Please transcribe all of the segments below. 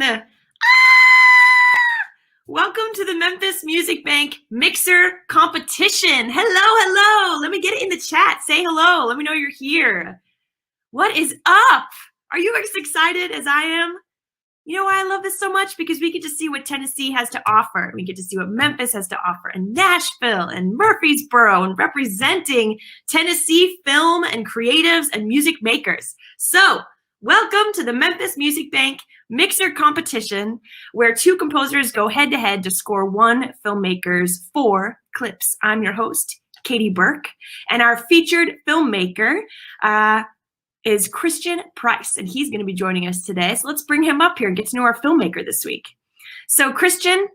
everyone! Welcome to the Memphis Music Bank Mixer Competition. Hello. Let me get it in the chat. Say hello. Let me know you're here. What is up? Are you as excited as I am? You know why I love this so much? Because we get to see what Tennessee has to offer. We get to see what Memphis has to offer, and Nashville and Murfreesboro, and representing Tennessee film and creatives and music makers. So welcome to the Memphis Music Bank Mixer Competition, where two composers go head-to-head to score one filmmaker's 4 clips. I'm your host, Katie Burke, and our featured filmmaker is Christian Price, and he's going to be joining us today. So let's bring him up here and get to know our filmmaker this week. So Christian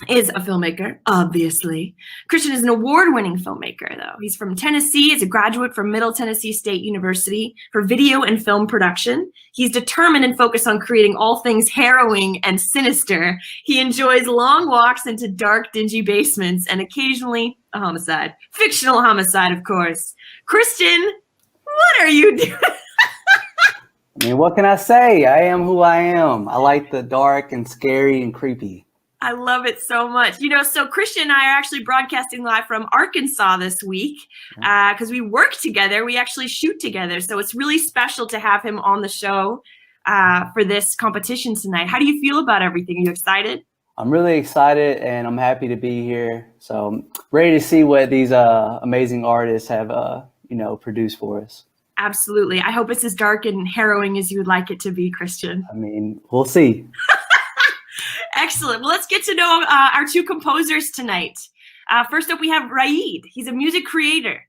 is a filmmaker, obviously. Christian is an award-winning filmmaker, though. He's from Tennessee. He's a graduate from Middle Tennessee State University for video and film production. He's determined and focused on creating all things harrowing and sinister. He enjoys long walks into dark, dingy basements and occasionally a homicide. Fictional homicide, of course. Christian, what are you doing? I mean, what can I say? I am who I am. I like the dark and scary and creepy. I love it so much. You know, so Christian and I are actually broadcasting live from Arkansas this week because we work together. We actually shoot together. So it's really special to have him on the show for this competition tonight. How do you feel about everything? Are you excited? I'm really excited and I'm happy to be here. So I'm ready to see what these amazing artists have, produced for us. Absolutely. I hope it's as dark and harrowing as you would like it to be, Christian. I mean, we'll see. Excellent. Well, let's get to know our two composers tonight. First up, we have Raid. He's a music creator.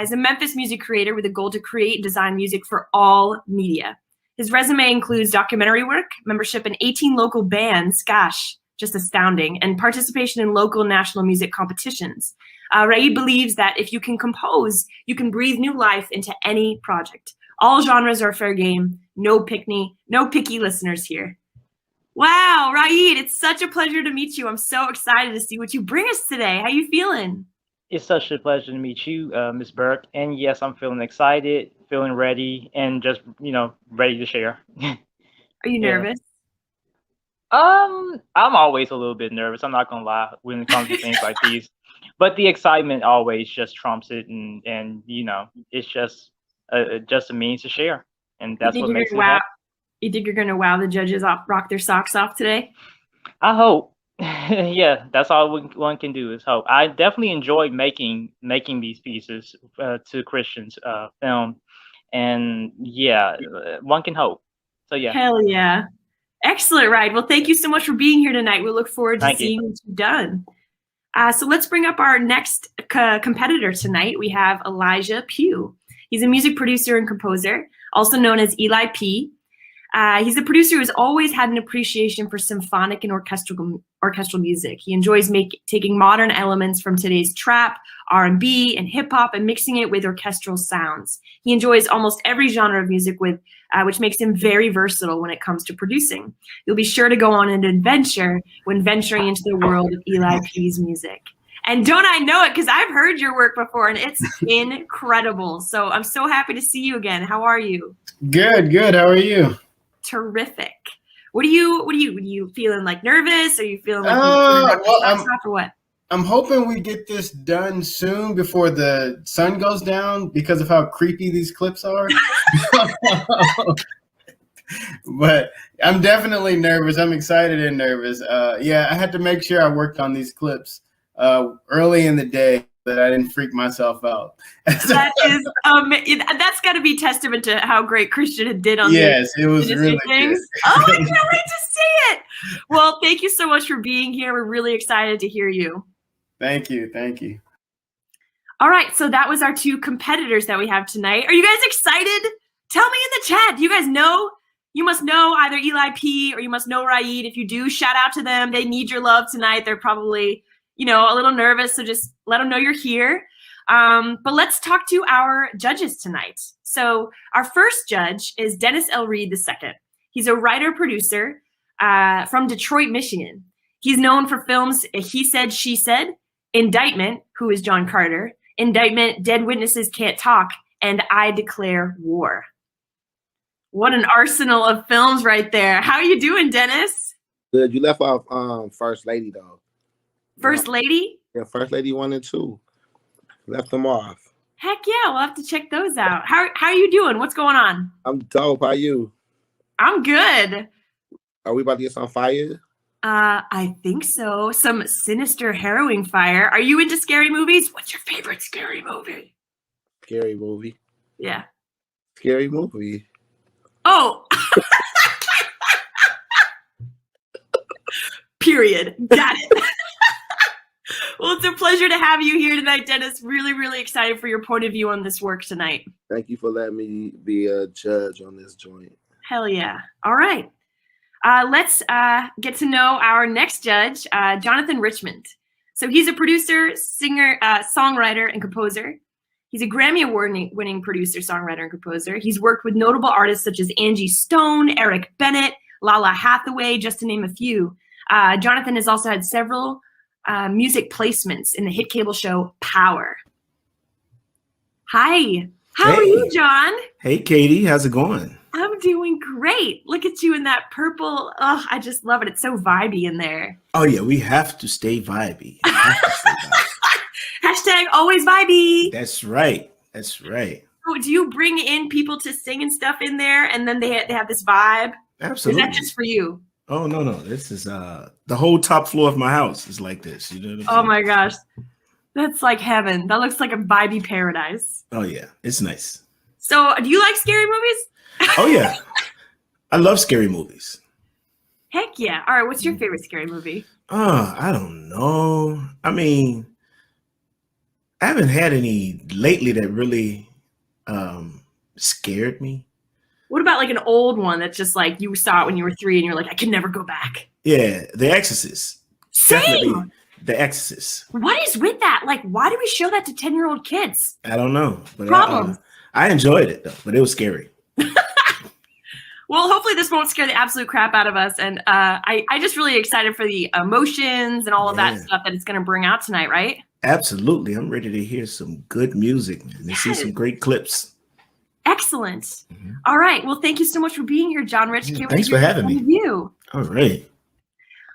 He's a Memphis music creator with a goal to create and design music for all media. His resume includes documentary work, membership in 18 local bands, gosh, just astounding, and participation in local and national music competitions. Raid believes that if you can compose, you can breathe new life into any project. All genres are fair game. No picky listeners here. Wow, Raid, it's such a pleasure to meet you. I'm so excited to see what you bring us today. How you feeling? It's such a pleasure to meet you, Ms. Burke. And yes, I'm feeling excited, feeling ready, and just, ready to share. Are you nervous? I'm always a little bit nervous. I'm not gonna lie when it comes to things like these, but the excitement always just trumps it, and it's just a means to share, and that's what makes it happen. You think you're gonna wow the judges off, rock their socks off today? I hope. Yeah, that's all one can do is hope. I definitely enjoyed making these pieces to Christian's film, and yeah, one can hope. So yeah. Hell yeah. Excellent, Raid. Well, thank you so much for being here tonight. We look forward to seeing what you've done. So let's bring up our next competitor tonight. We have Elijah Pugh. He's a music producer and composer, also known as Eli P. He's a producer who's always had an appreciation for symphonic and orchestral music. He enjoys taking modern elements from today's trap, R&B, and hip-hop and mixing it with orchestral sounds. He enjoys almost every genre of music, which makes him very versatile when it comes to producing. You'll be sure to go on an adventure when venturing into the world of Eli P's music. And don't I know it, because I've heard your work before, and it's incredible. So I'm so happy to see you again. How are you? Good. How are you? Terrific. What are you feeling, like nervous? Are you feeling like or what? I'm hoping we get this done soon before the sun goes down because of how creepy these clips are. But I'm definitely nervous. I'm excited and nervous. I had to make sure I worked on these clips early in the day, that I didn't freak myself out. That is that's got to be testament to how great Christian did on Yes, it was really things. Good. Oh, I can't wait to see it. Well, thank you so much for being here. We're really excited to hear you. Thank you. All right, so that was our two competitors that we have tonight. Are you guys excited? Tell me in the chat. Do you guys know? You must know either Eli P or you must know Raid. If you do, shout out to them. They need your love tonight. They're probably a little nervous, so just let them know you're here. But let's talk to our judges tonight. So our first judge is Dennis L. Reed II. He's a writer-producer from Detroit, Michigan. He's known for films He Said, She Said, Indictment, who is John Carter, Indictment, Dead Witnesses Can't Talk, and I Declare War. What an arsenal of films right there. How are you doing, Dennis? Good. You left off First Lady though. First Lady? Yeah, First Lady 1 and 2. Left them off. Heck yeah, we'll have to check those out. How are you doing? What's going on? I'm dope. How you? I'm good. Are we about to get some fire? I think so. Some sinister, harrowing fire. Are you into scary movies? What's your favorite scary movie? Scary movie. Yeah. Scary movie. Oh. Period. Got it. Well, it's a pleasure to have you here tonight, Dennis. Really, really excited for your point of view on this work tonight. Thank you for letting me be a judge on this joint. Hell yeah. All right. Let's get to know our next judge, Jonathan Richmond. So he's a producer, singer, songwriter, and composer. He's a Grammy Award-winning producer, songwriter, and composer. He's worked with notable artists such as Angie Stone, Eric Bennett, Lala Hathaway, just to name a few. Jonathan has also had several music placements in the hit cable show Power. Hi. How are you, John? Hey, Katie. How's it going? I'm doing great. Look at you in that purple. Oh, I just love it. It's so vibey in there. Oh, yeah. We have to stay vibey. We have to stay vibey. Hashtag always vibey. That's right. That's right. So do you bring in people to sing and stuff in there, and then they have this vibe? Absolutely. Is that just for you? Oh, no. This is the whole top floor of my house is like this. You know what I'm saying? Oh, my gosh. That's like heaven. That looks like a vibey paradise. Oh, yeah. It's nice. So do you like scary movies? Oh, yeah. I love scary movies. Heck yeah. All right. What's your favorite scary movie? I don't know. I mean, I haven't had any lately that really scared me. What about like an old one that's just like you saw it when you were 3 and you're like, I can never go back? Yeah, The Exorcist. Same. Definitely The Exorcist. What is with that? Like, why do we show that to 10-year-old kids? I don't know. But Problems. I enjoyed it, though, but it was scary. Well, hopefully this won't scare the absolute crap out of us. And I just really excited for the emotions and all of that stuff that it's going to bring out tonight, right? Absolutely. I'm ready to hear some good music and see some great clips. Excellent. Mm-hmm. All right. Well, thank you so much for being here, John Rich. Yeah, thanks for having me. You. All right.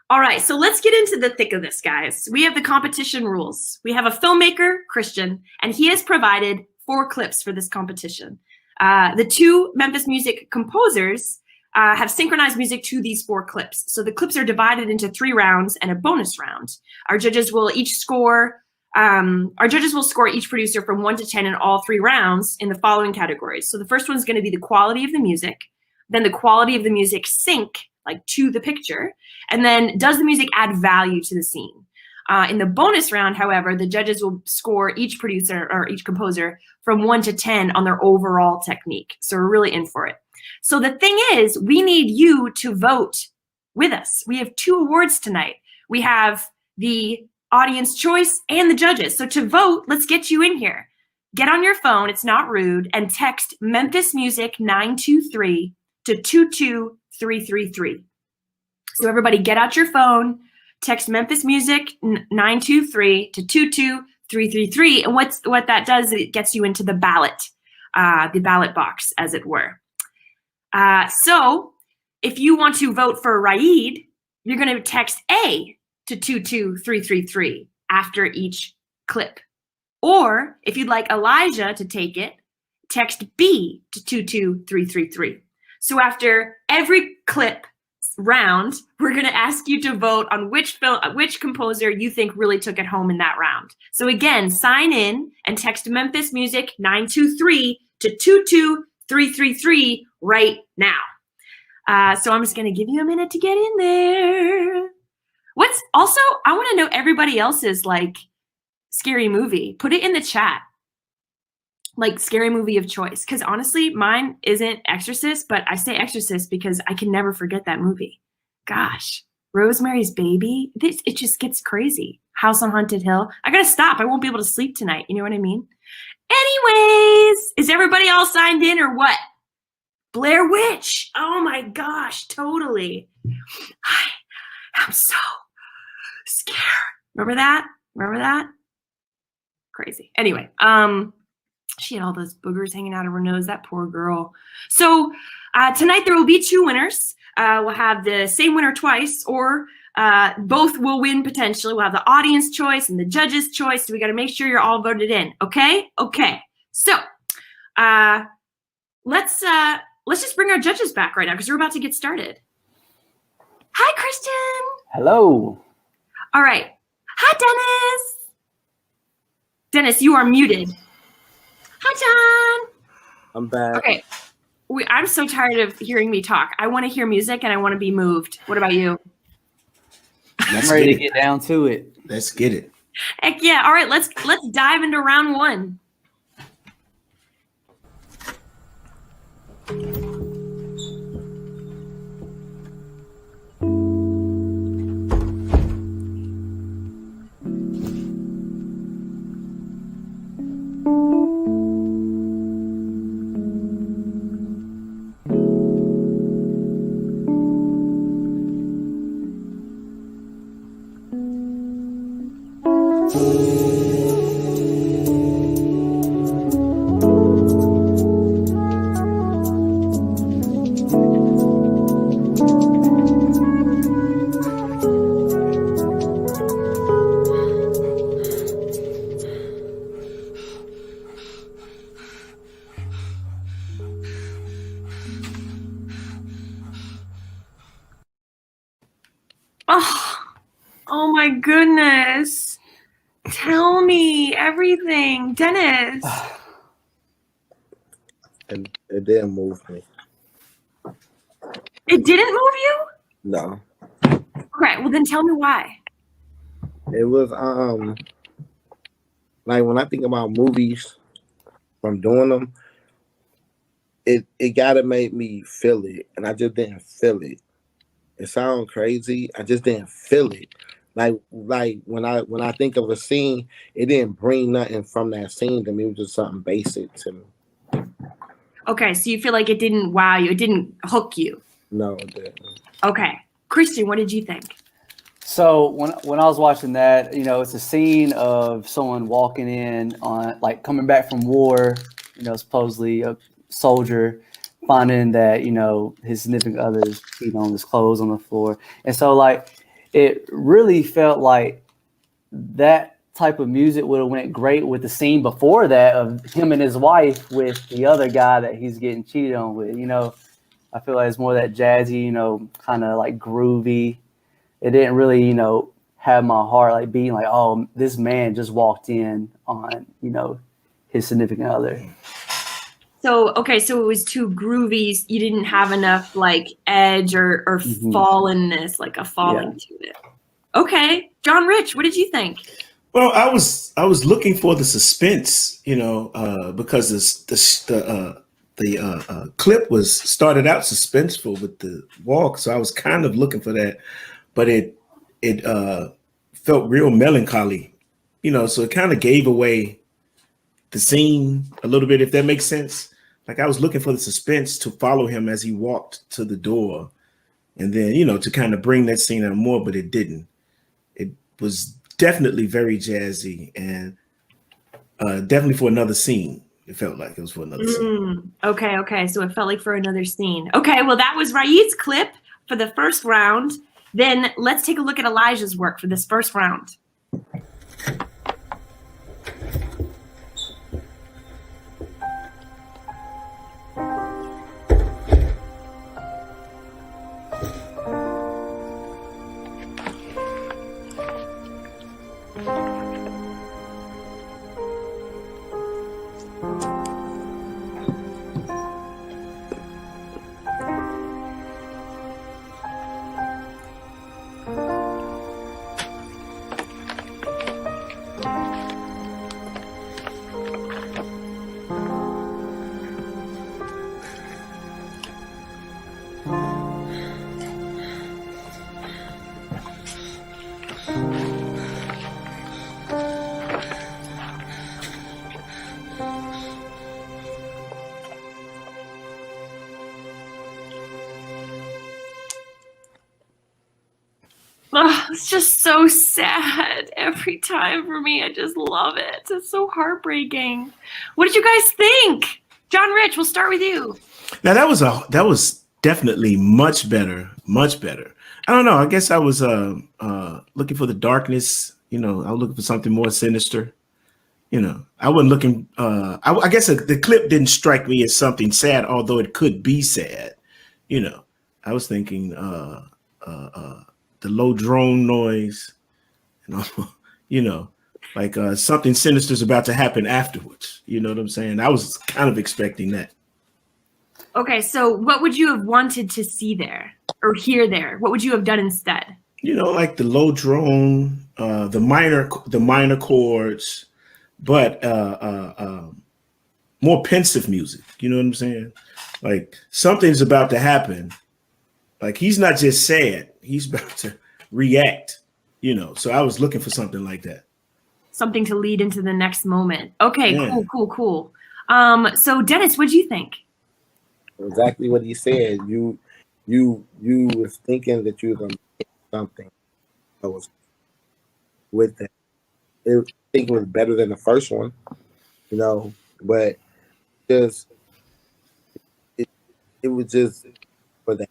All right. So let's get into the thick of this, guys. We have the competition rules. We have a filmmaker, Christian, and he has provided 4 clips for this competition. The 2 Memphis music composers have synchronized music to these 4 clips. So the clips are divided into 3 rounds and a bonus round. Our judges will score each producer from 1 to 10 in all 3 rounds in the following categories. So the first one is going to be the quality of the music, then the quality of the music sync, like to the picture, and then does the music add value to the scene? In the bonus round, however, the judges will score each producer or each composer from 1 to 10 on their overall technique. So we're really in for it. So the thing is, we need you to vote with us. We have 2 awards tonight. We have the audience choice and the judges. So to vote, let's get you in here. Get on your phone, it's not rude, and text Memphis Music 923 to 22333. So everybody get out your phone, text Memphis Music 923 to 22333. And what that does, it gets you into the ballot box, as it were. So if you want to vote for Raid, you're going to text A to 22333 after each clip. Or if you'd like Elijah to take it, text B to 22333. So after every clip round, we're going to ask you to vote on which composer you think really took it home in that round. So again, sign in and text Memphis Music 923 to 22333 right now. So I'm just going to give you a minute to get in there. I want to know everybody else's like scary movie. Put it in the chat. Like scary movie of choice. Because honestly, mine isn't Exorcist, but I say Exorcist because I can never forget that movie. Gosh, Rosemary's Baby. It just gets crazy. House on Haunted Hill. I gotta stop. I won't be able to sleep tonight. You know what I mean? Anyways, is everybody all signed in or what? Blair Witch. Oh my gosh, totally. I'm so scared. Remember that? Crazy. Anyway, She had all those boogers hanging out of her nose. That poor girl. So tonight there will be 2 winners. We'll have the same winner twice, or both will win potentially. We'll have the audience choice and the judges' choice. So we got to make sure you're all voted in. Okay? Okay. So let's just bring our judges back right now because we're about to get started. Hi, Christian. Hello. All right. Hi, Dennis. Dennis, you are muted. Hi, John. I'm back. Okay. I'm so tired of hearing me talk. I want to hear music and I want to be moved. What about you? I'm ready to get down to it. Let's get it. Heck yeah. All right, let's dive into round 1. Oh my goodness. Tell me everything. Dennis. And it didn't move me. It didn't move you? No. Okay, well then tell me why. It was like when I think about movies from doing them, it gotta make me feel it. And I just didn't feel it. It sounds crazy. I just didn't feel it. Like when I think of a scene, it didn't bring nothing from that scene to me. It was just something basic to me. Okay, so you feel like it didn't wow you, it didn't hook you. No, it didn't. Okay. Christian, what did you think? So when I was watching that, you know, it's a scene of someone walking in on, like, coming back from war, you know, supposedly a soldier, finding that, you know, his significant other is, you know, his clothes on the floor. And so, like, it really felt like that type of music would have went great with the scene before that of him and his wife with the other guy that he's getting cheated on with. You know, I feel like it's more that jazzy, you know, kind of like groovy. It didn't really, you know, have my heart like being like, oh, this man just walked in on, you know, his significant other. So, okay, so it was too groovy. You didn't have enough like edge or fallenness, like a falling to it. Okay. John Rich, what did you think? Well, I was looking for the suspense, you know, because the clip was started out suspenseful with the walk, so I was kind of looking for that, but it felt real melancholy, you know, so it kind of gave away the scene a little bit, if that makes sense. Like I was looking for the suspense to follow him as he walked to the door, and then, you know, to kind of bring that scene out more, but it didn't. It was definitely very jazzy and definitely for another scene. It felt like it was for another scene. Okay. So it felt like for another scene. Okay, well, that was Raid's clip for the first round. Then let's take a look at Elijah's work for this first round. It's just so sad every time for me. I just love it. It's so heartbreaking. What did you guys think? John Rich, we'll start with you. Now that was definitely much better. I don't know. I guess I was looking for the darkness. I was looking for something more sinister. I wasn't looking. I guess the clip didn't strike me as something sad, although it could be sad. I was thinking the low drone noise, like something sinister is about to happen afterwards. You know what I'm saying? I was kind of expecting that. Okay, so what would you have wanted to see there or hear there? What would you have done instead? Like the low drone, the minor chords, but more pensive music. You know what I'm saying? Like something's about to happen. Like he's not just sad, he's about to react, So I was looking for something like that. Something to lead into the next moment. Okay, yeah. Cool. So Dennis, what do you think? Exactly what he said. You was thinking that you were gonna get something that was with that. I think it was better than the first one, but just it was just for that.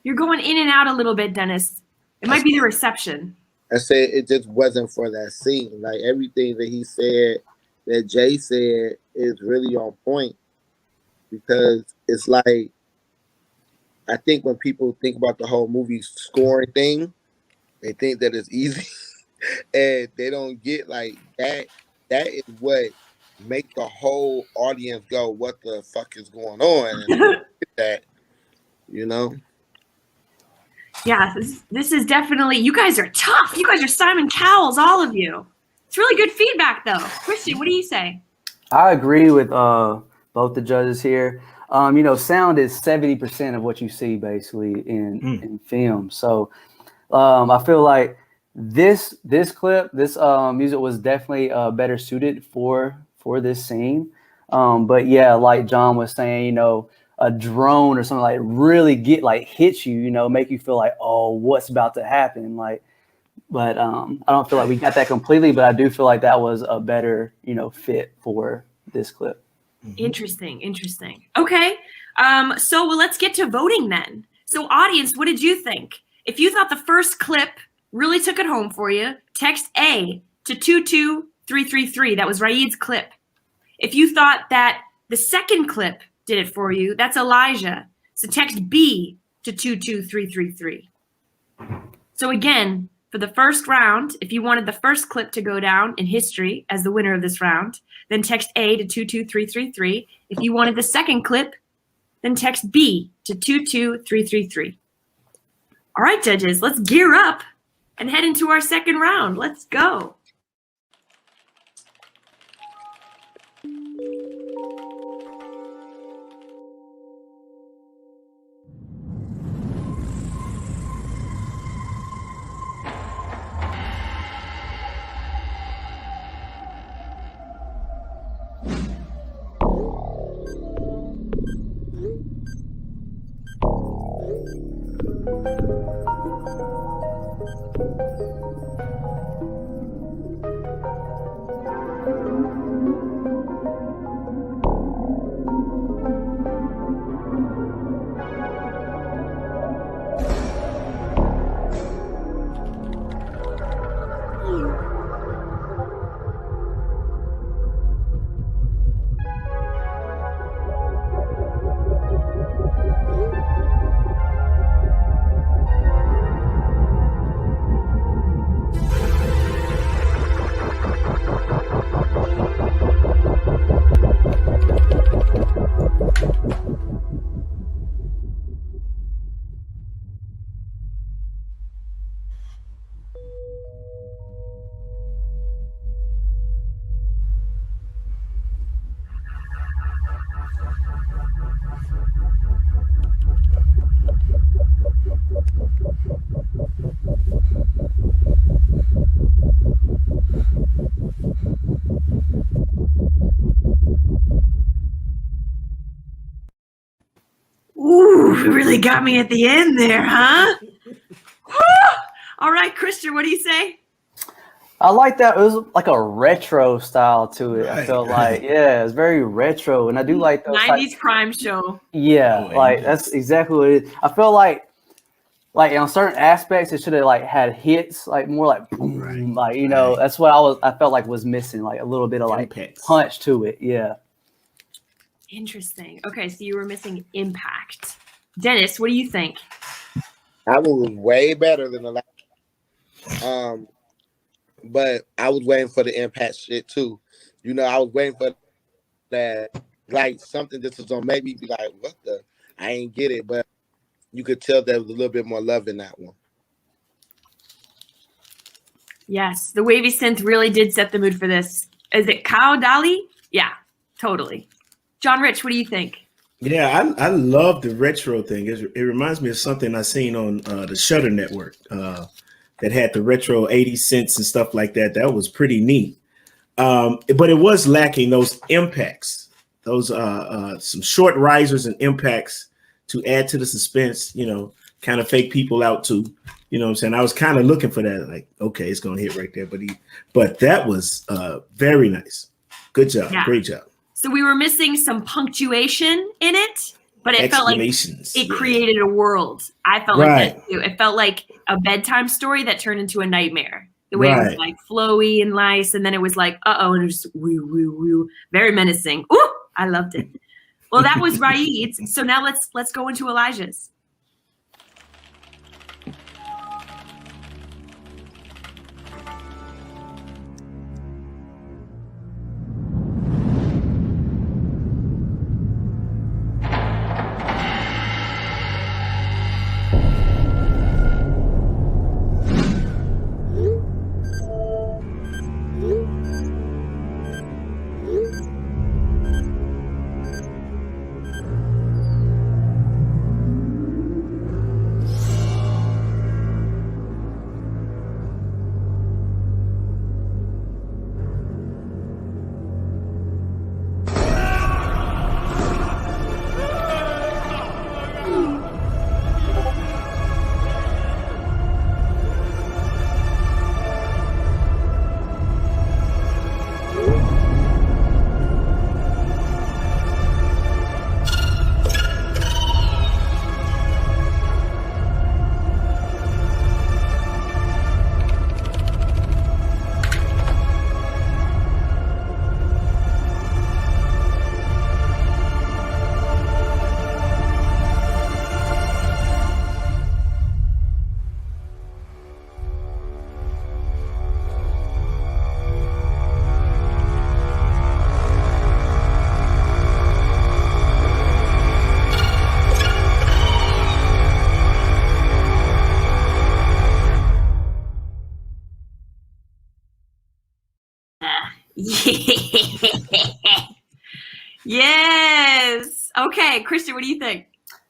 You're going in and out a little bit, Dennis. It might be the reception. I said it just wasn't for that scene. Like everything that he said, that Jay said, is really on point, because it's like, I think when people think about the whole movie scoring thing, they think that it's easy, and they don't get like that. That is what make the whole audience go, "What the fuck is going on?" And that, Yeah, this is definitely. You guys are tough. You guys are Simon Cowells, all of you. It's really good feedback, though. Christian, what do you say? I agree with both the judges here. Sound is 70% of what you see basically in film. So I feel like this clip, this music was definitely better suited for this scene. But yeah, like John was saying, a drone or something like really hits you, make you feel like, oh, what's about to happen? But I don't feel like we got that completely, but I do feel like that was a better, fit for this clip. Interesting. Okay. So let's get to voting then. So audience, what did you think? If you thought the first clip really took it home for you, text A to 22333. That was Raid's clip. If you thought that the second clip did it for you, that's Elijah. So text B to 22333. So again, for the first round, if you wanted the first clip to go down in history as the winner of this round, then text A to 22333. If you wanted the second clip, then text B to 22333. All right, judges, let's gear up and head into our second round. Let's go. Ooh, you really got me at the end there, huh? All right, Christian, what do you say? I like that. It was like a retro style to it. I Right, felt right. like, yeah, it's very retro, and I do like those. 90s crime show. Yeah, Oh, like and that's exactly what it is. I feel like on certain aspects, it should have like had hits, like more like boom, Right, like you know. right. That's what I felt like was missing, like a little bit of like Impacts. punch to it. Yeah. Interesting. Okay, so you were missing impact. Dennis, what do you think? I was way better than the last. But I was waiting for the impact shit too. You know, I was waiting for that, like something that was gonna make me be like, "What the?" I ain't get it, but you could tell there was a little bit more love in that one. Yes, the wavy synth really did set the mood for this. Is it Cow Dolly? Yeah, totally. John Rich, what do you think? Yeah, I love the retro thing. It reminds me of something I seen on the Shutter Network that had the retro 80 cents and stuff like that. That was pretty neat. But it was lacking those impacts, those some short risers and impacts to add to the suspense, you know, kind of fake people out too. You know what I'm saying? I was kind of looking for that, like, okay, it's gonna hit right there. But that was very nice. Good job. Yeah. Great job. So we were missing some punctuation in it, but it felt like it created a world. I felt like that too. It felt like a bedtime story that turned into a nightmare. The way it was like flowy and nice, and then it was like, and it was woo, woo, woo, very menacing. Ooh, I loved it. Well, that was Raid's. So now let's go into Elijah's. Yes. Okay, Christian, what do you think?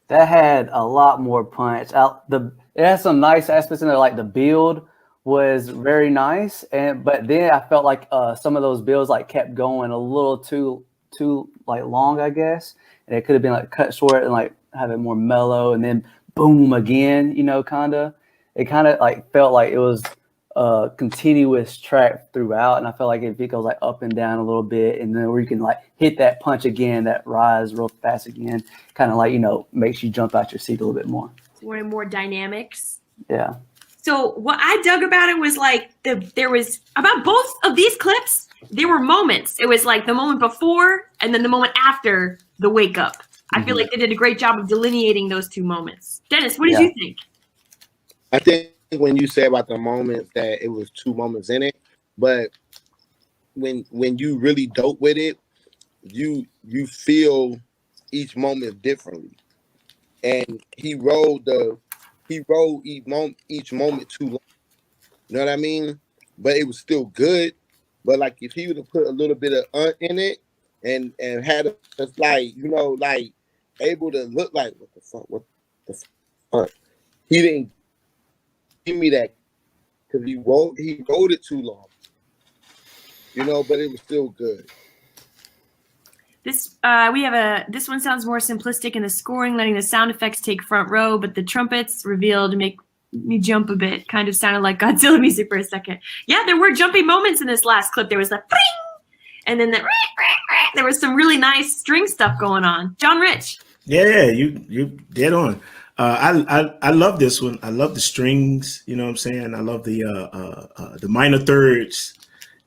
That had a lot more punch. It had some nice aspects in there, like the build was very nice, but then I felt like some of those builds like kept going a little too like long, I guess, and it could have been like cut short and like have it more mellow, and then boom again, you know, it kind of like felt like it was a continuous track throughout, and I felt like it goes like up and down a little bit, and then where you can like hit that punch again, that rise real fast again, kind of like, you know, makes you jump out your seat a little bit more. Wanted more dynamics. Yeah. So what I dug about it was like there was about both of these clips, there were moments. It was like the moment before and then the moment after the wake up. I feel like they did a great job of delineating those two moments. Dennis, what did you think? I think when you say about the moments that it was two moments in it, but when you really dope with it, you feel each moment differently. And he rolled each moment too long. You know what I mean? But it was still good. But like if he would have put a little bit of in it and had us like, you know, like able to look like what the fuck. He didn't give me that because he wrote it too long. You know, but it was still good. This this one sounds more simplistic in the scoring, letting the sound effects take front row, but the trumpets revealed make me jump a bit. Kind of sounded like Godzilla music for a second. Yeah, there were jumpy moments in this last clip. There was the pring, and then there was some really nice string stuff going on. John Rich. Yeah, you dead on. I love this one. I love the strings. You know what I'm saying? I love the minor thirds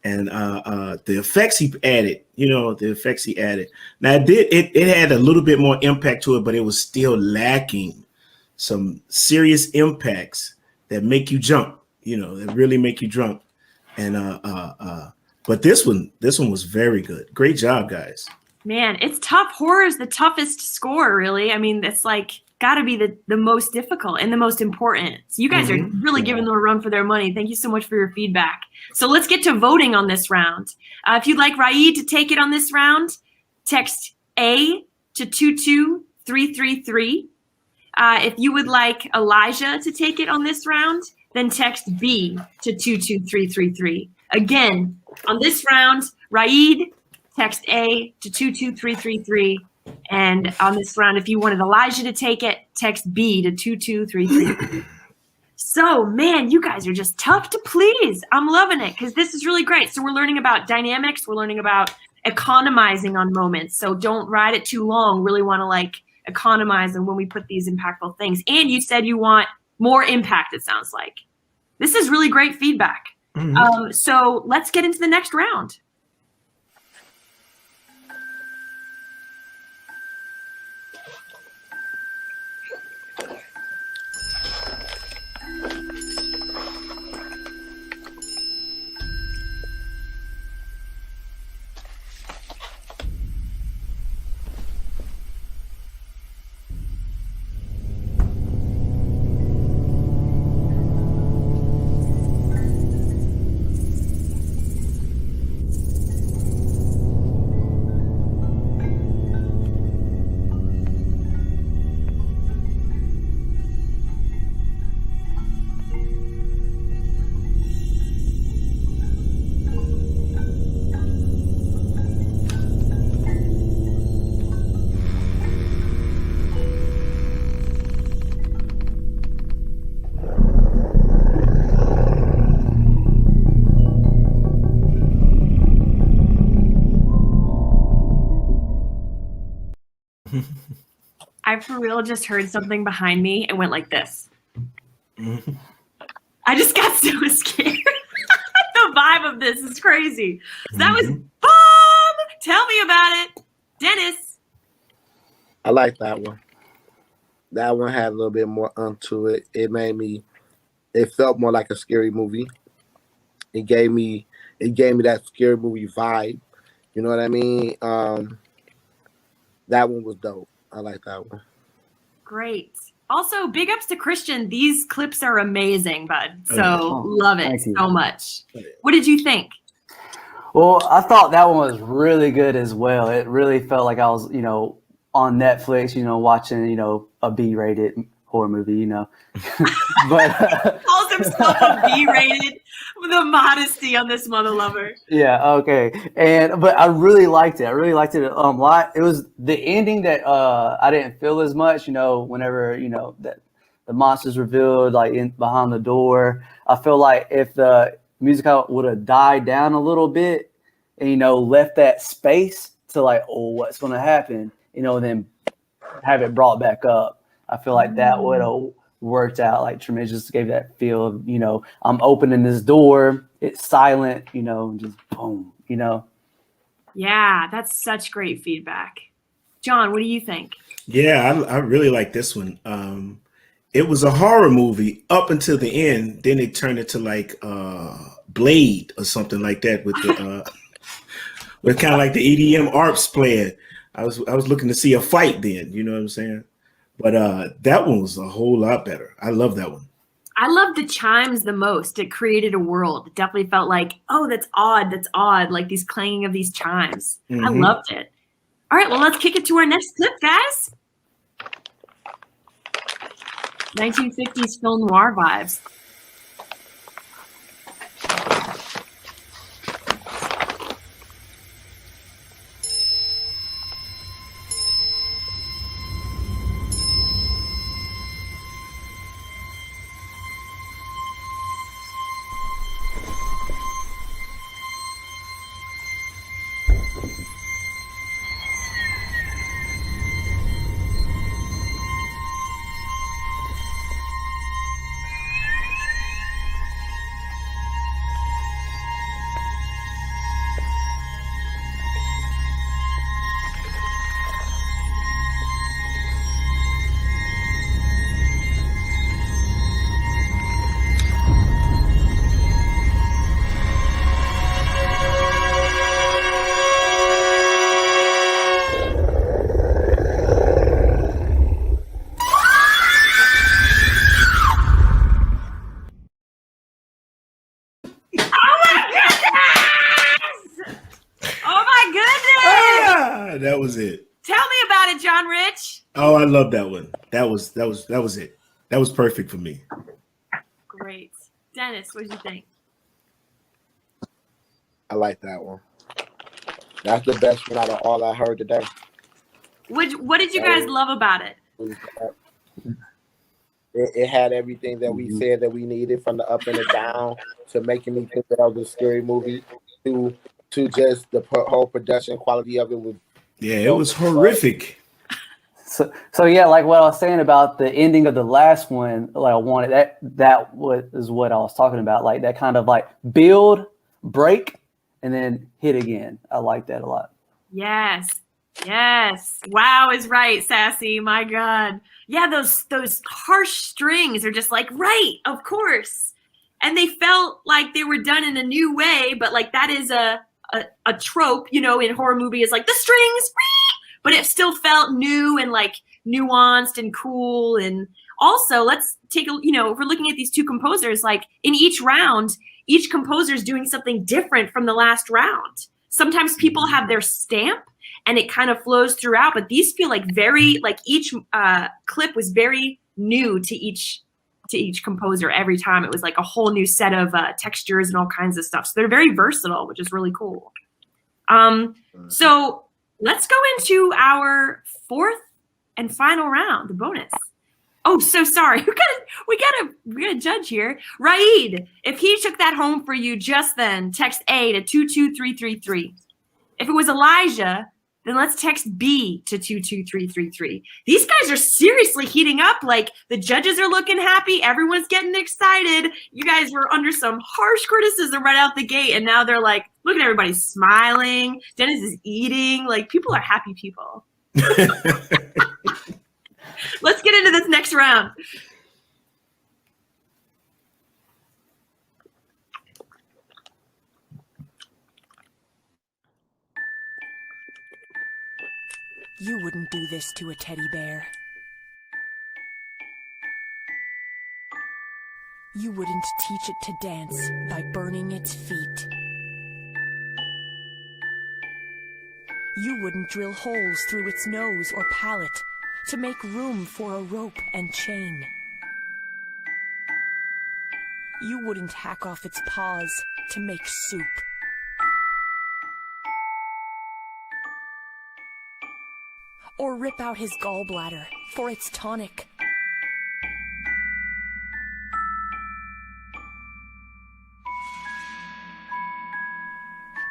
and the effects he added. You know, the effects he added. Now it had a little bit more impact to it, but it was still lacking some serious impacts that make you jump. You know, that really make you jump. And but this one was very good. Great job, guys. Man, it's tough. Horror is the toughest score, really. I mean, it's like got to be the most difficult and the most important. So you guys are really giving them a run for their money. Thank you so much for your feedback. So let's get to voting on this round. If you'd like Raid to take it on this round, text A to 22333. If you would like Elijah to take it on this round, then text B to 22333. Again, on this round, Raid, text A to 22333. And on this round, if you wanted Elijah to take it, text B to 22333. So, man, you guys are just tough to please. I'm loving it because this is really great. So we're learning about dynamics. We're learning about economizing on moments. So don't ride it too long. Really want to like economize on when we put these impactful things. And you said you want more impact, it sounds like. This is really great feedback. So let's get into the next round. I for real just heard something behind me and went like this. I just got so scared. The vibe of this is crazy. So that was bomb. Tell me about it, Dennis. I like that one. That one had a little bit more onto it. It felt more like a scary movie. It gave me that scary movie vibe. You know what I mean? That one was dope. I like that one. Great. Also, big ups to Christian. These clips are amazing, bud. So love it so much. What did you think? Well, I thought that one was really good as well. It really felt like I was, on Netflix, watching, a B-rated horror movie, But calls himself a B-rated with a modesty on this mother lover. Yeah, okay. But I really liked it. A lot. It was the ending that I didn't feel as much, whenever, that the monsters revealed like behind the door. I feel like if the music would have died down a little bit and, left that space to like, oh, what's going to happen, then have it brought back up. I feel like that would have worked out. Like Tremaine just gave that feel of, I'm opening this door, it's silent, just boom, Yeah, that's such great feedback. John, what do you think? Yeah, I really like this one. It was a horror movie up until the end. Then it turned into like Blade or something like that with the with kind of like the EDM arps playing. I was looking to see a fight then, you know what I'm saying? But that one was a whole lot better. I love that one. I love the chimes the most. It created a world. It definitely felt like, oh, that's odd. That's odd. Like these clanging of these chimes. I loved it. All right, well, let's kick it to our next clip, guys. 1950s film noir vibes. about it, John Rich? Oh, I love that one. That was it. That was perfect for me. Great. Dennis, what did you think? I like that one. That's the best one out of all I heard today. What did you guys love about it? It had everything that we said that we needed, from the up and the down to making me think that it was a scary movie to just the whole production quality of it was. Yeah, it was horrific. So yeah, like what I was saying about the ending of the last one, like I wanted that is what I was talking about, like that kind of like build, break, and then hit again. I like that a lot. Yes. Wow is right, Sassy. My God. Yeah, those harsh strings are just like, right, of course. And they felt like they were done in a new way, but like that is a trope, in horror movies, like the strings, but it still felt new and like nuanced and cool. And also, let's take a, if we're looking at these two composers, like in each round, each composer is doing something different from the last round. Sometimes people have their stamp and it kind of flows throughout, but these feel like each clip was very new to each composer. Every time it was like a whole new set of textures and all kinds of stuff. So they're very versatile, which is really cool. So let's go into our fourth and final round, the bonus. Oh, so sorry. We gotta judge here. Raid, if he took that home for you just then, text A to 22333. If it was Elijah, then let's text B to 22333. These guys are seriously heating up. Like the judges are looking happy. Everyone's getting excited. You guys were under some harsh criticism right out the gate. And now they're like, look at everybody smiling. Dennis is eating. Like people are happy people. Let's get into this next round. You wouldn't do this to a teddy bear. You wouldn't teach it to dance by burning its feet. You wouldn't drill holes through its nose or palate to make room for a rope and chain. You wouldn't hack off its paws to make soup. Or rip out his gallbladder for its tonic.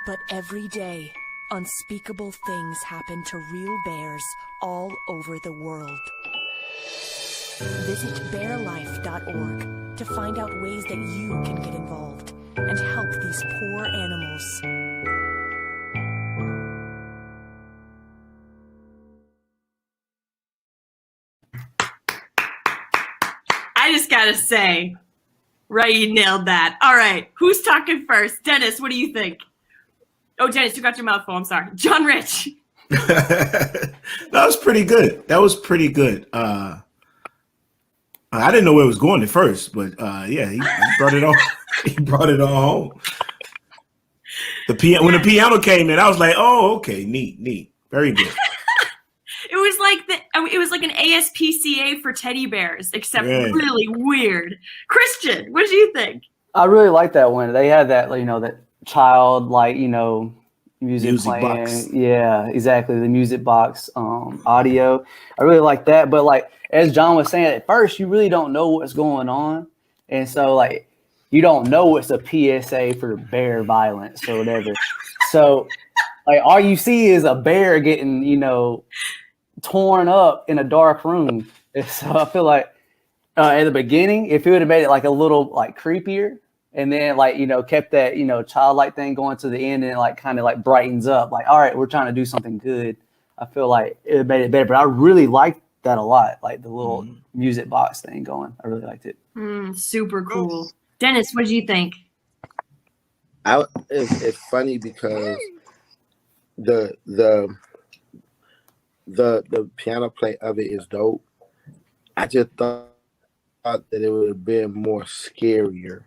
But every day, unspeakable things happen to real bears all over the world. Visit bearlife.org to find out ways that you can get involved and help these poor animals. I just gotta say, Ray, you nailed that. All right, who's talking first? Dennis, what do you think? Oh, Dennis, you got your mouth full. I'm sorry. John Rich. That was pretty good. I didn't know where it was going at first, but yeah, he brought it on. He brought it on home. When the piano came in, I was like, "Oh, okay, neat, very good." It was like an ASPCA for teddy bears, except really weird. Christian, what did you think? I really like that one. They had that, that child, music playing. Box. Yeah, exactly. The music box audio. I really like that. But as John was saying, at first you really don't know what's going on. And so you don't know it's a PSA for bear violence or whatever. So all you see is a bear getting, torn up in a dark room. And so I feel like at the beginning, if it would have made it a little creepier, and then kept that childlike thing going to the end, and kind of brightens up, all right, we're trying to do something good. I feel like it made it better. But I really liked that a lot, the little music box thing going. I really liked it. Super cool. Dennis, what did you think? It's funny because the piano play of it is dope. I just thought that it would have been more scarier,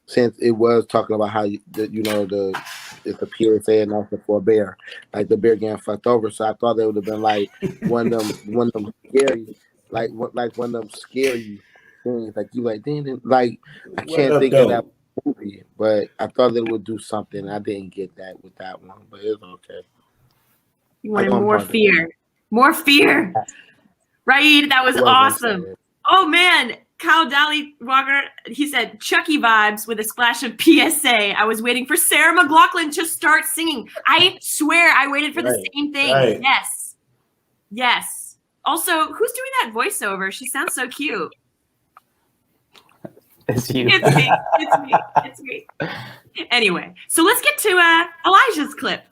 since it was talking about how the it's a PSA announcement for a bear, like the bear getting fucked over. So I thought it would have been like one of them scary, like one of them scary things. Like you like, damn, like I What can't up, think of that though? movie, but I thought it would do something. I didn't get that with that one, but it's okay. You wanted more fear. More fear. Right? That was awesome. Oh, man. Kyle Dally Walker, he said, Chucky vibes with a splash of PSA. I was waiting for Sarah McLachlan to start singing. I swear I waited for the same thing. Right. Yes. Yes. Also, who's doing that voiceover? She sounds so cute. It's you. It's me. It's me. It's me. Anyway, so let's get to Elijah's clip.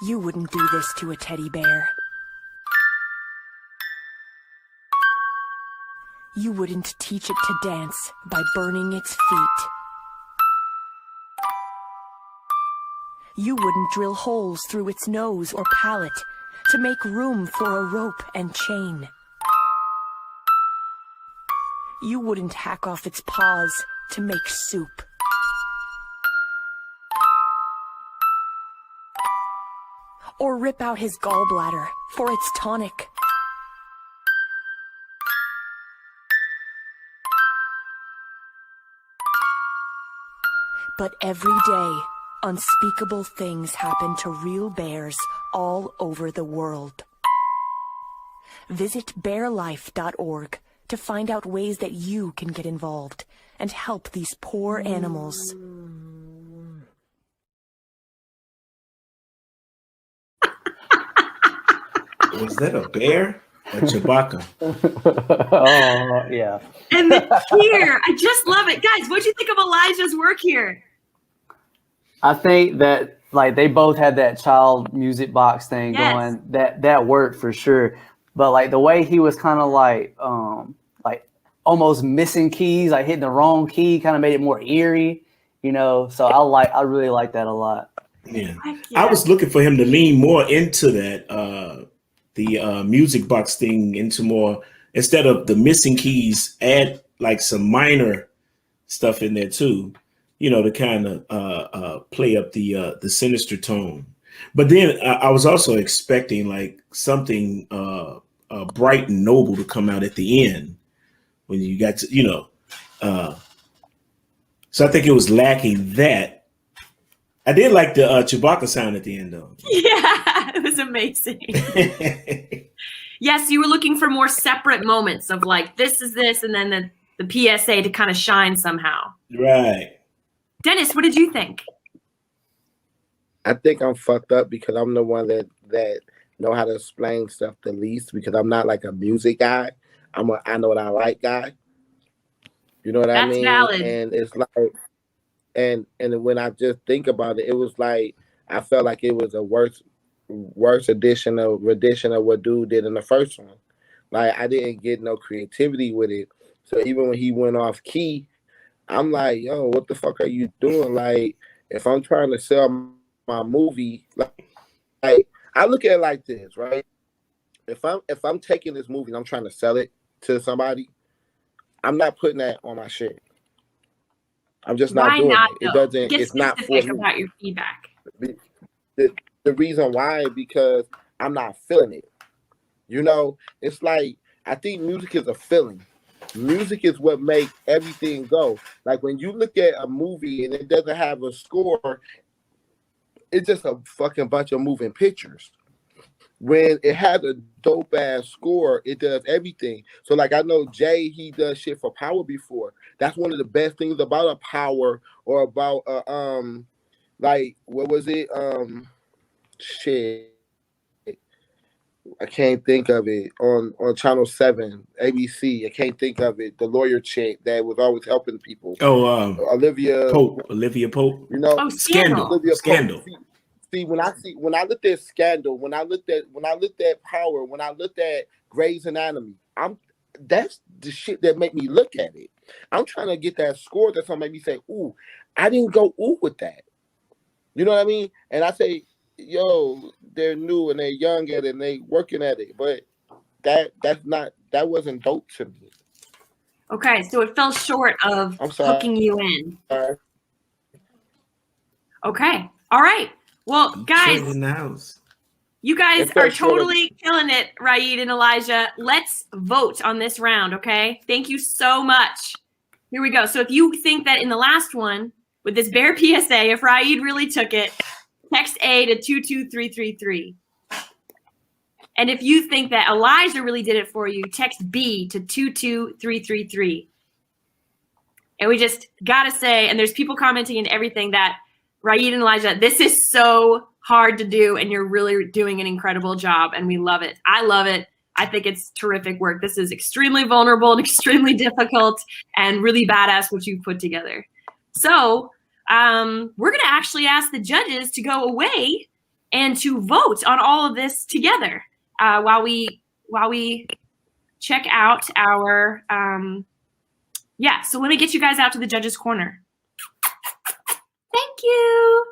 You wouldn't do this to a teddy bear. You wouldn't teach it to dance by burning its feet. You wouldn't drill holes through its nose or palate to make room for a rope and chain. You wouldn't hack off its paws to make soup. Or rip out his gallbladder for its tonic. But every day, unspeakable things happen to real bears all over the world. Visit bearlife.org to find out ways that you can get involved and help these poor animals. Was that a bear or Chewbacca? Oh, yeah. And the cheer. I just love it. Guys, what'd you think of Elijah's work here? I think that like they both had that child music box thing going. That worked for sure. But like the way he was kind of like almost missing keys, like hitting the wrong key, kind of made it more eerie, you know. So I really like that a lot. Yeah. I was looking for him to lean more into that the music box thing, into more, instead of the missing keys, add like some minor stuff in there too, you know, to kind of play up the sinister tone. But then I was also expecting like something bright and noble to come out at the end when you got to, you know. So I think it was lacking that. I did like the Chewbacca sound at the end, though. Yeah, it was amazing. Yes, you were looking for more separate moments of like, this is this, and then the PSA to kind of shine somehow. Right. Dennis, what did you think? I think I'm fucked up because I'm the one that know how to explain stuff the least, because I'm not like a music guy. I know what I like guy. You know what I mean? That's valid. And it's like, and when I just think about it, it was like I felt like it was a worse rendition of what dude did in the first one. Like I didn't get no creativity with it. So even when he went off key, I'm like, yo, what the fuck are you doing? Like, if I'm trying to sell my movie, like I look at it like this, right? If I'm taking this movie and I'm trying to sell it to somebody, I'm not putting that on my shit. I'm just not doing it. It doesn't. Get it's not for me. about your feedback. The reason why, because I'm not feeling it. You know, it's like I think music is a feeling. Music is what makes everything go. Like when you look at a movie and it doesn't have a score, it's just a fucking bunch of moving pictures. When it has a dope ass score, it does everything. So like I know Jay, he does shit for Power before. That's one of the best things about a Power, or about like what was it? Shit. I can't think of it. On Channel 7, ABC. I can't think of it. The lawyer chick that was always helping people. Oh, Olivia Pope. You know, Scandal. Scandal. When I looked at Scandal, when I looked at Power, when I looked at Grey's Anatomy, that's the shit that made me look at it. I'm trying to get that score that's gonna make me say, ooh, I didn't go ooh with that. You know what I mean? And I say, yo, they're new and they're young and they working at it, but that wasn't dope to me. Okay, so it fell short of I'm sorry. hooking you in. Sorry. Okay. All right. Well, guys, In the house. you guys It fell are short of- totally killing it, Raid and Elijah. Let's vote on this round, okay? Thank you so much. Here we go. So if you think that in the last one, with this bare PSA, if Raid really took it, text A to 22333. And if you think that Elijah really did it for you, text B to 22333. And we just gotta say, and there's people commenting and everything, that Raid and Elijah, this is so hard to do, and you're really doing an incredible job, and we love it. I love it. I think it's terrific work. This is extremely vulnerable and extremely difficult and really badass what you've put together. So we're gonna actually ask the judges to go away and to vote on all of this together while we check out our so let me get you guys out to the judges' corner. Thank you.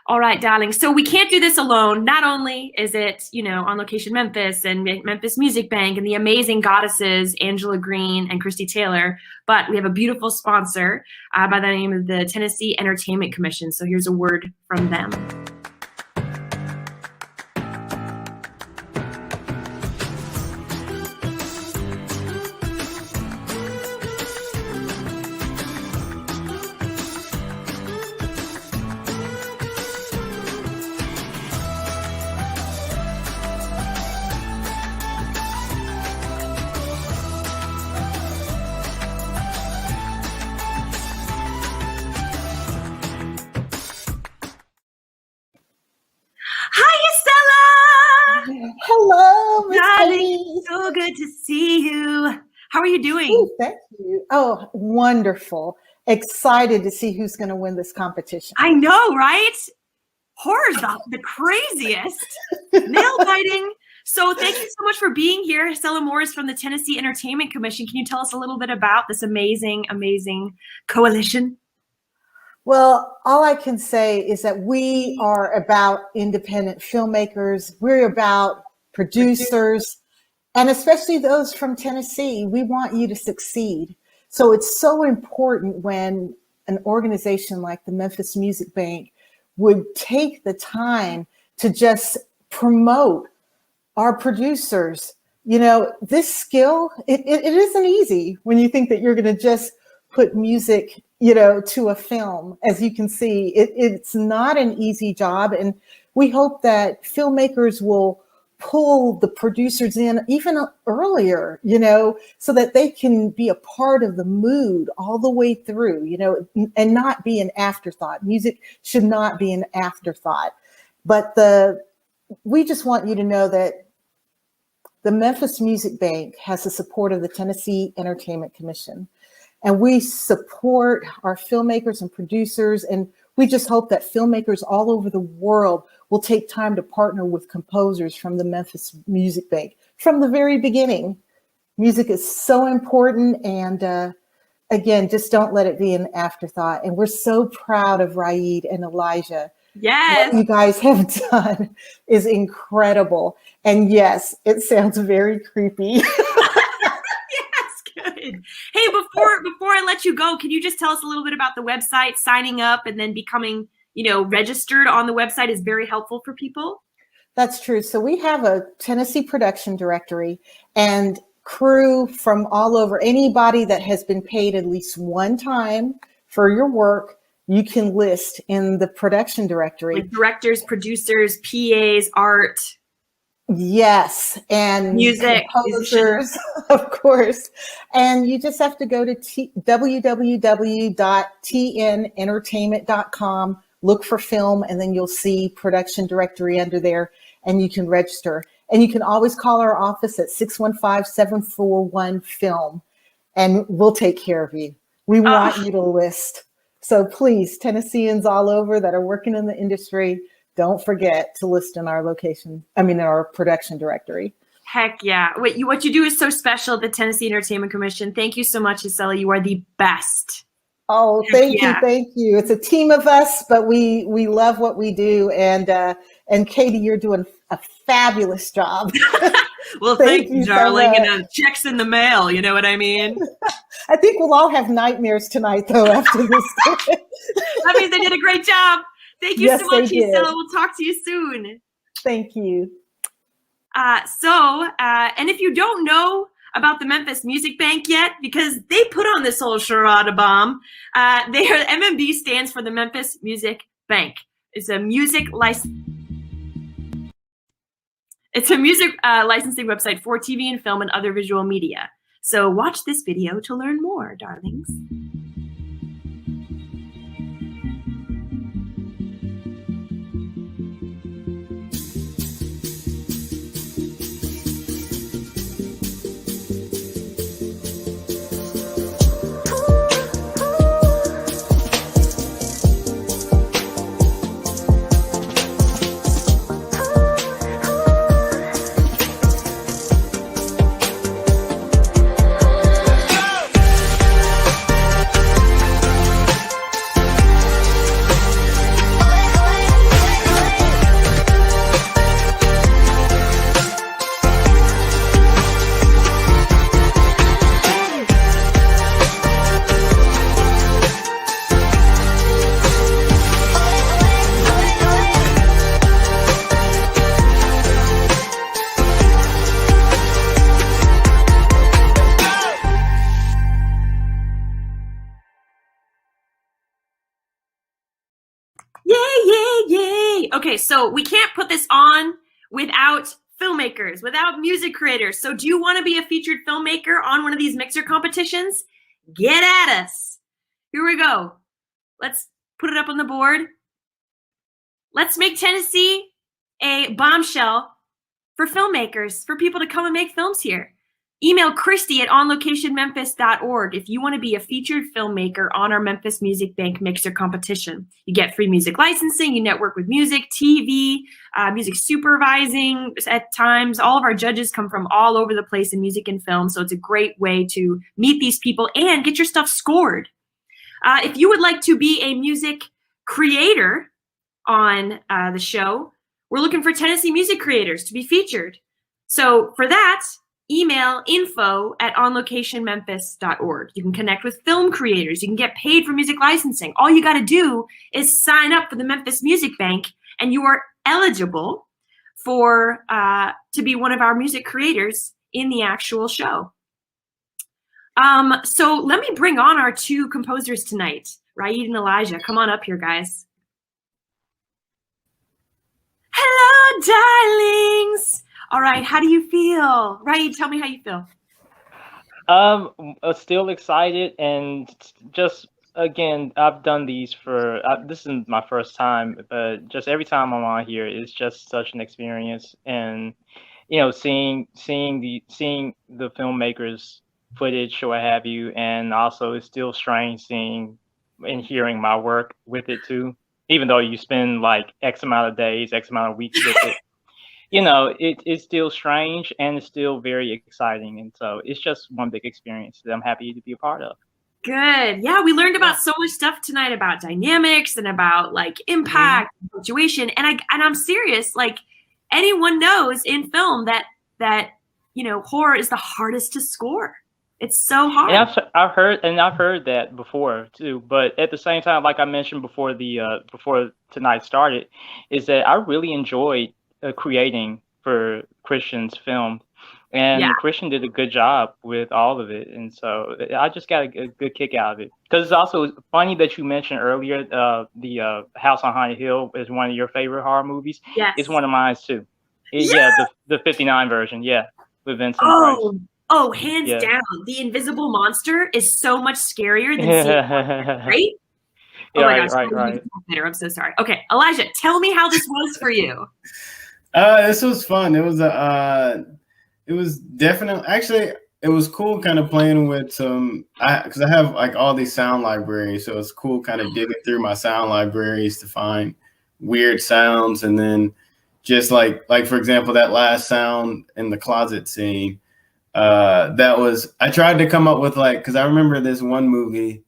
All right, darling. So we can't do this alone. Not only is it, On Location Memphis and Memphis Music Bank and the amazing goddesses, Angela Green and Christy Taylor, but we have a beautiful sponsor by the name of the Tennessee Entertainment Commission. So here's a word from them. Hi, Estella! Hello, Miss Darling, Penny. so good to see you. How are you doing? Oh, thank you. Oh, wonderful. Excited to see who's going to win this competition. I know, right? Horror's the craziest. Nail biting. So thank you so much for being here. Estella Morris from the Tennessee Entertainment Commission. Can you tell us a little bit about this amazing, amazing coalition? Well, all I can say is that we are about independent filmmakers. We're about producers, and especially those from Tennessee. We want you to succeed. So it's so important when an organization like the Memphis Music Bank would take the time to just promote our producers. This skill, it isn't easy when you think that you're going to just put music, to a film. As you can see, it's not an easy job. And we hope that filmmakers will pull the producers in even earlier, so that they can be a part of the mood all the way through, and not be an afterthought. Music should not be an afterthought. But we just want you to know that the Memphis Music Bank has the support of the Tennessee Entertainment Commission. And we support our filmmakers and producers. And we just hope that filmmakers all over the world will take time to partner with composers from the Memphis Music Bank. From the very beginning, music is so important. And again, just don't let it be an afterthought. And we're so proud of Raid and Elijah. Yes. What you guys have done is incredible. And yes, it sounds very creepy. Good. Hey, before I let you go, can you just tell us a little bit about the website? Signing up and then becoming, registered on the website is very helpful for people. That's true. So we have a Tennessee production directory and crew from all over. Anybody that has been paid at least one time for your work, you can list in the production directory. Like directors, producers, PAs, art. Yes, and music, composers, of course. And you just have to go to www.tnentertainment.com, look for film, and then you'll see production directory under there, and you can register. And you can always call our office at 615-741-FILM, and we'll take care of you. We want you to list. So please, Tennesseans all over that are working in the industry, don't forget to list in our our production directory. Heck yeah. What you do is so special at the Tennessee Entertainment Commission. Thank you so much, Estella. You are the best. Oh, Heck thank you, yeah. thank you. It's a team of us, but we love what we do, and Katie, you're doing a fabulous job. Well, Thank thank you, you so darling. much. And checks in the mail. You know what I mean? I think we'll all have nightmares tonight, though, after this. That means they did a great job. Thank you Yes, so much, they did. Gisela. We'll talk to you soon. Thank you. And if you don't know about the Memphis Music Bank yet, because they put on this whole charade bomb, MMB stands for the Memphis Music Bank. It's a music licensing website for TV and film and other visual media. So watch this video to learn more, darlings. Yay! Okay, so we can't put this on without filmmakers, without music creators. So do you want to be a featured filmmaker on one of these mixer competitions? Get at us. Here we go. Let's put it up on the board. Let's make Tennessee a bombshell for filmmakers, for people to come and make films here. Email Christy at onlocationmemphis.org if you want to be a featured filmmaker on our Memphis Music Bank Mixer competition. You get free music licensing, you network with music, TV, music supervising at times. All of our judges come from all over the place in music and film, so it's a great way to meet these people and get your stuff scored. If you would like to be a music creator on the show, we're looking for Tennessee music creators to be featured. So for that, email info@onlocationmemphis.org. You can connect with film creators. You can get paid for music licensing. All you got to do is sign up for the Memphis Music Bank, and you are eligible for to be one of our music creators in the actual show. So let me bring on our two composers tonight, Raid and Elijah. Come on up here, guys. Hello, darlings. All right, how do you feel? Raid, tell me how you feel. Still excited, and just again, I've done these for this is my first time, but just every time I'm on here, it's just such an experience, and you know, seeing the filmmakers' footage or what have you, and also it's still strange seeing and hearing my work with it too, even though you spend like X amount of days, X amount of weeks with it. You know, it's still strange and it's still very exciting. And so it's just one big experience that I'm happy to be a part of. Good. Yeah, we learned about so much stuff tonight about dynamics and about like impact, situation. And I'm serious, like anyone knows in film that you know, horror is the hardest to score. It's so hard. And I've heard that before too. But at the same time, like I mentioned before before tonight started, is that I really enjoyed creating for Christian's film, and Christian did a good job with all of it, and so I just got a good kick out of it. Because it's also funny that you mentioned earlier the House on Haunted Hill is one of your favorite horror movies. Yes, it's one of mine too. Yeah, the 59 version, with Vincent Price. Oh, hands down, the invisible monster is so much scarier than seeing right? Oh my gosh, right. I'm so sorry. Okay, Elijah, tell me how this was for you. This was fun. It was it was definitely, actually, it was cool kind of playing with some, because I have like all these sound libraries, so it's cool kind of digging through my sound libraries to find weird sounds, and then just like for example, that last sound in the closet scene, I tried to come up with like, because I remember this one movie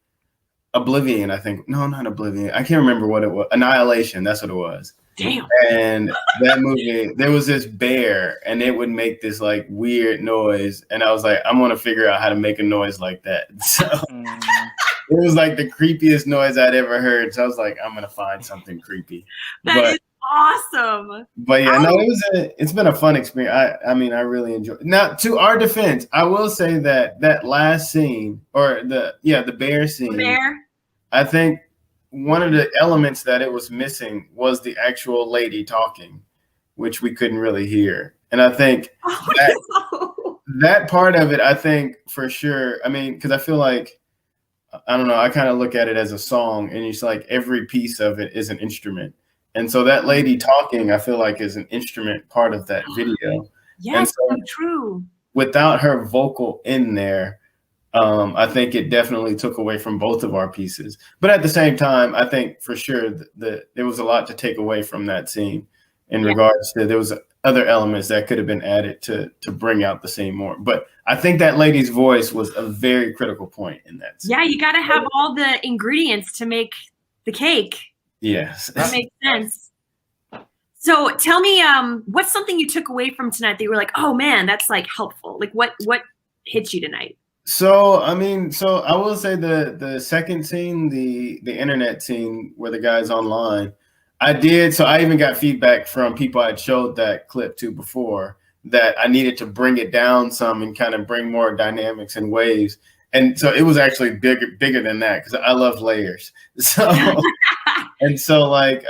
Oblivion, I think. No, not Oblivion. I can't remember what it was. Annihilation. That's what it was. Damn. And that movie, there was this bear, and it would make this like weird noise, and I was like, I'm gonna figure out how to make a noise like that. So it was like the creepiest noise I'd ever heard. So I was like, I'm gonna find something creepy. That is awesome. But yeah, no, it's been a fun experience. I mean, I really enjoyed it. Now, to our defense, I will say that last scene, or the bear scene, I think one of the elements that it was missing was the actual lady talking, which we couldn't really hear. And I think that part of it, I think for sure, I mean, because I feel like, I don't know, I kind of look at it as a song, and it's like every piece of it is an instrument. And so that lady talking, I feel like, is an instrument part of that video. Yes, so true. Without her vocal in there, I think it definitely took away from both of our pieces. But at the same time, I think for sure that there was a lot to take away from that scene in regards to there was other elements that could have been added to bring out the scene more. But I think that lady's voice was a very critical point in that scene. Yeah, you got to have all the ingredients to make the cake. Yes. That makes sense. So tell me, what's something you took away from tonight that you were like, oh man, that's like helpful? Like what hit you tonight? So, I mean, I will say the second scene, the internet scene where the guy's online, I even got feedback from people I'd showed that clip to before that I needed to bring it down some and kind of bring more dynamics and waves. And so it was actually bigger than that because I love layers. So, and so like,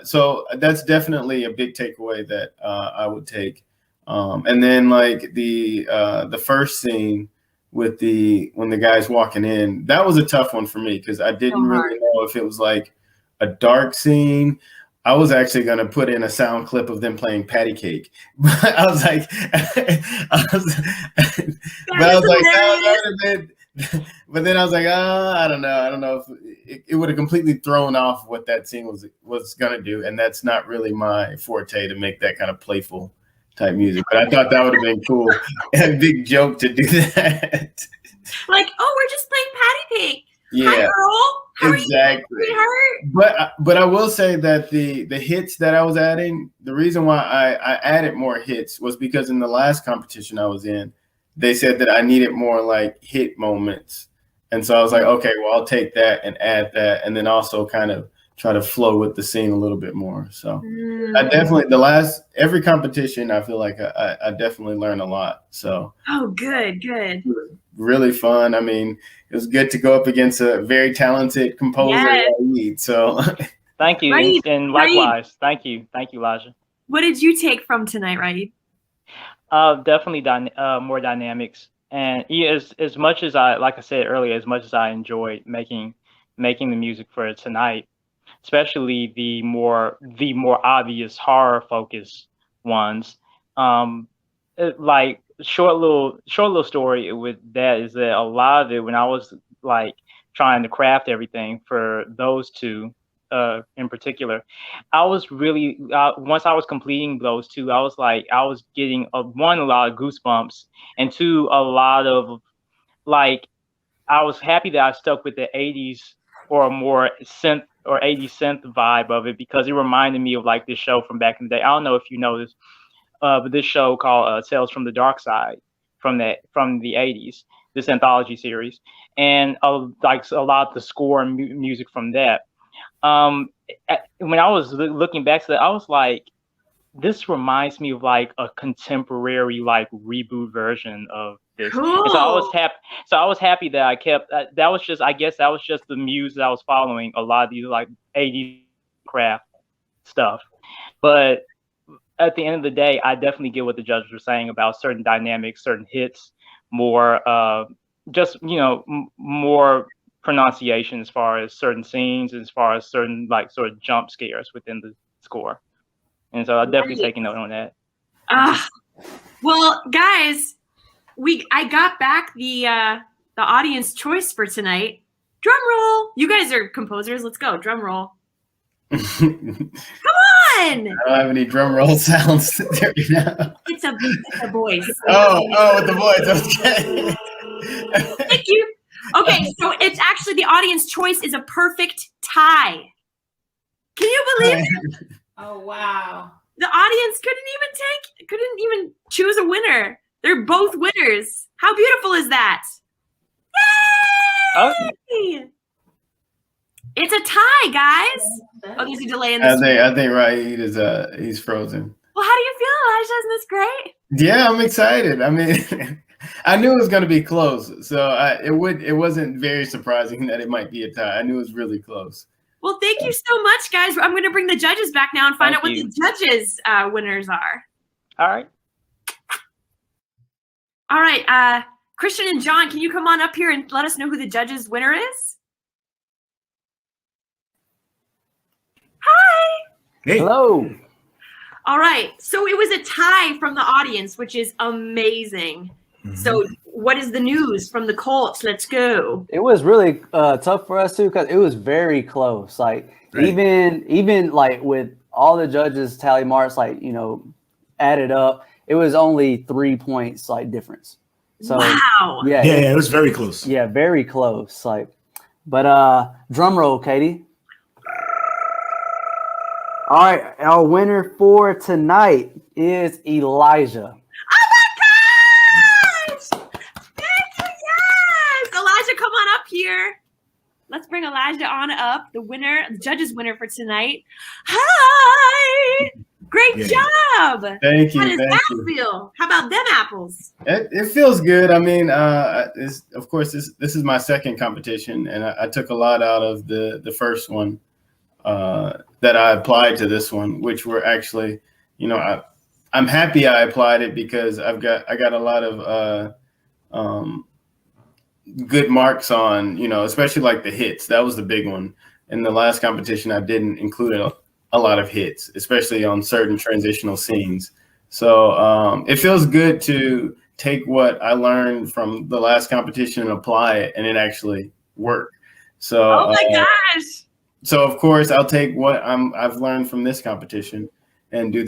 so that's definitely a big takeaway that I would take. And then like the first scene with when the guy's walking in, that was a tough one for me because I didn't really know if it was like a dark scene. I was actually going to put in a sound clip of them playing patty cake, but I was like, but then I was like, I don't know if it would have completely thrown off what that scene was going to do. And that's not really my forte, to make that kind of playful type music. But I thought that would have been cool. A big joke to do that. Like, oh, we're just playing patty cake. Yeah, hi, girl. How exactly. Are you? But I will say that the hits that I was adding, the reason why I added more hits was because in the last competition I was in, they said that I needed more like hit moments. And so I was like, okay, well, I'll take that and add that, and then also kind of try to flow with the scene a little bit more. So I definitely, every competition, I feel like I definitely learned a lot. So good. Really fun. I mean, it was good to go up against a very talented composer. Yes. So thank you. Right. And likewise, thank you, Elijah. What did you take from tonight, Raid? Definitely more dynamics. And as much as like I said earlier, as much as I enjoyed making the music for tonight, especially the more obvious horror focused ones, like short little story with that is that a lot of it, when I was like trying to craft everything for those two in particular, I was really once I was completing those two, I was getting one, a lot of goosebumps, and two, a lot of like, I was happy that I stuck with the 80s or more synth or 80s synth vibe of it, because it reminded me of like this show from back in the day. I don't know if you know this, but this show called Tales from the Dark Side from the 80s, this anthology series, and like a lot of the score and music from that. When I was looking back to that, I was like, this reminds me of like a contemporary like reboot version of this. Cool. So I was happy that I kept that was just, I guess that was just the muse that I was following, a lot of these like 80s craft stuff. But at the end of the day, I definitely get what the judges were saying about certain dynamics, certain hits, more just, more pronunciation as far as certain scenes, as far as certain like sort of jump scares within the score. And so I'll definitely take a note on that. Well, guys, I got back the audience choice for tonight. Drum roll. You guys are composers. Let's go. Drum roll. Come on. I don't have any drum roll sounds there now. It's a voice. Oh, with the voice. Okay. Thank you. Okay, so it's actually the audience choice is a perfect tie. Can you believe it? Oh, wow. The audience couldn't even choose a winner. They're both winners. How beautiful is that? Oh, Yay! It's a tie, guys. Oh, there's a delay in the screen. I think Raid is he's frozen. Well, how do you feel, Elijah? Isn't this great? Yeah, I'm excited. I mean, I knew it was going to be close, so it wasn't very surprising that it might be a tie. I knew it was really close. Well, thank you so much, guys. I'm going to bring the judges back now and find out what the judges' winners are. all right. All right, Christian and John, can you come on up here and let us know who the judges' winner is? Hi. Hey. Hello. All right, so it was a tie from the audience, which is amazing. So what is the news from the Colts? Let's go. It was really tough for us too because it was very close. Like Right. even like with all the judges tally marks, like added up, it was only 3 points like difference. So Wow. yeah, Yeah, it was very close. yeah, very close. Like, but drum roll, Katie. All right, our winner for tonight is Elijah. Oh my gosh! Thank you, yes! Elijah, come on up here. Let's bring Elijah on up, the winner, the judge's winner for tonight. Hi! Great job! Thank you. How does Thank that you. feel? How about them apples? It feels good. I mean, of course, this is my second competition, and I took a lot out of the first one that I applied to this one, which were actually, I'm happy I applied it because I got a lot of good marks on, especially like the hits. That was the big one. In the last competition, I didn't include a lot of hits, especially on certain transitional scenes. So it feels good to take what I learned from the last competition and apply it, and it actually worked. So, Oh my gosh! So of course, I'll take what I've learned from this competition and do